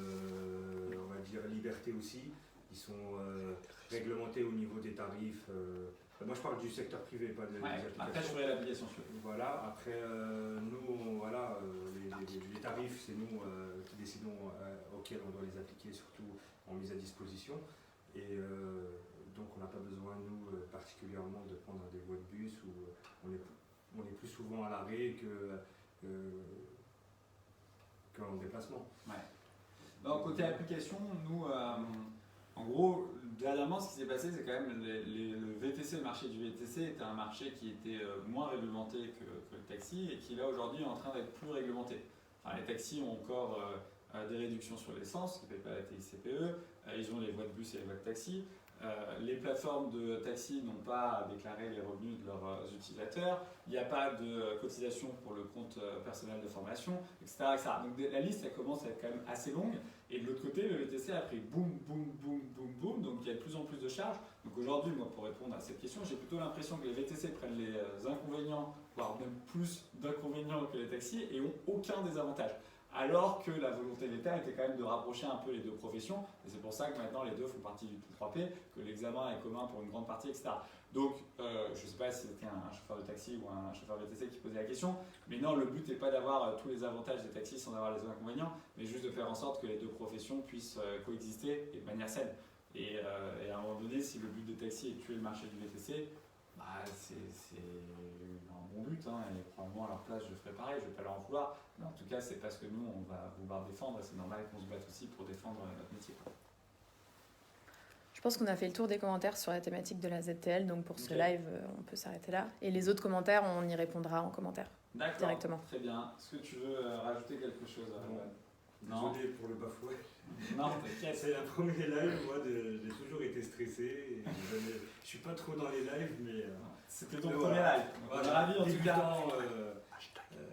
on va dire, libertés aussi. Ils sont réglementés au niveau des tarifs. Moi, je parle du secteur privé, pas des applications. Après, je ferai l'application sur. Voilà, après, nous, voilà, les tarifs, c'est nous qui décidons auxquels on doit les appliquer, surtout en mise à disposition. Et donc, on n'a pas besoin, nous, particulièrement, de prendre des voies de bus où on est plus souvent à l'arrêt qu'en déplacement. Ouais. Donc, côté application, nous, en gros, dernièrement, ce qui s'est passé, c'est quand même le VTC, le marché du VTC était un marché qui était moins réglementé que le taxi et qui là aujourd'hui est en train d'être plus réglementé. Enfin, les taxis ont encore des réductions sur l'essence, qui ne payent pas la TICPE, ils ont les voies de bus et les voies de taxi. Les plateformes de taxi n'ont pas déclaré les revenus de leurs utilisateurs, il n'y a pas de cotisation pour le compte personnel de formation, etc., etc. Donc la liste elle commence à être quand même assez longue. Et de l'autre côté, le VTC a pris boum, boum, boum, boum, boum, donc il y a de plus en plus de charges. Donc aujourd'hui, moi, pour répondre à cette question, j'ai plutôt l'impression que les VTC prennent les inconvénients, voire même plus d'inconvénients que les taxis, et ont aucun désavantage. Alors que la volonté de l'État était quand même de rapprocher un peu les deux professions, et c'est pour ça que maintenant les deux font partie du T3P, que l'examen est commun pour une grande partie, etc. Donc, je ne sais pas si c'était un chauffeur de taxi ou un chauffeur VTC qui posait la question, mais non, le but n'est pas d'avoir tous les avantages des taxis sans avoir les inconvénients, mais juste de faire en sorte que les deux professions puissent coexister et de manière saine. Et à un moment donné, si le but des taxis est de tuer le marché du VTC, bah, c'est un bon but, hein, et probablement à leur place je ferai pareil, je ne vais pas leur en vouloir, mais en tout cas c'est parce que nous on va vouloir défendre, et c'est normal qu'on se batte aussi pour défendre notre métier. Je pense qu'on a fait le tour des commentaires sur la thématique de la ZTL, donc pour ce live, on peut s'arrêter là. Et les autres commentaires, on y répondra en commentaire directement. Très bien. Est-ce que tu veux rajouter quelque chose Non. Désolé pour le bafouet. Non, t'inquiète. C'est la première live, moi j'ai toujours été stressé. Et je suis pas trop dans les lives, mais. C'était ton premier live. Voilà, on est ravis en tout cas.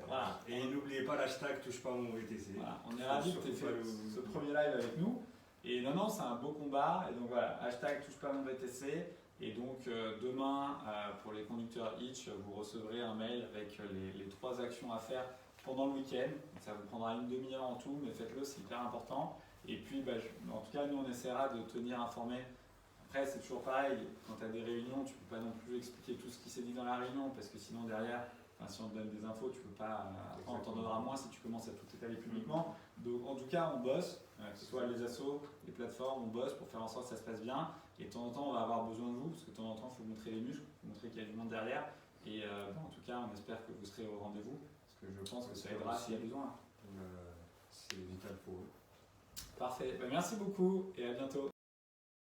Voilà. Et n'oubliez pas l'hashtag touche pas mon VTC. Voilà. On est ravis que tu aies fait ce premier live avec nous. Et non, c'est un beau combat. Et donc voilà, hashtag touche pas mon VTC. Et donc demain, pour les conducteurs Hitch, vous recevrez un mail avec les 3 actions à faire pendant le week-end. Ça vous prendra une demi-heure en tout, mais faites-le, c'est hyper important. Et puis, en tout cas, nous, on essaiera de tenir informé. Après, c'est toujours pareil, quand tu as des réunions, tu ne peux pas non plus expliquer tout ce qui s'est dit dans la réunion, parce que sinon, derrière, si on te donne des infos, tu peux pas. Après, on t'en donnera moins si tu commences à tout étaler publiquement. Donc, en tout cas, on bosse, que ce soit les assos, les plateformes, on bosse pour faire en sorte que ça se passe bien. Et de temps en temps, on va avoir besoin de vous, parce que de temps en temps, il faut montrer les muscles, montrer qu'il y a du monde derrière. Et en tout cas, on espère que vous serez au rendez-vous, parce que je pense que ça aidera s'il y a besoin. C'est vital pour eux. Parfait. Merci beaucoup et à bientôt.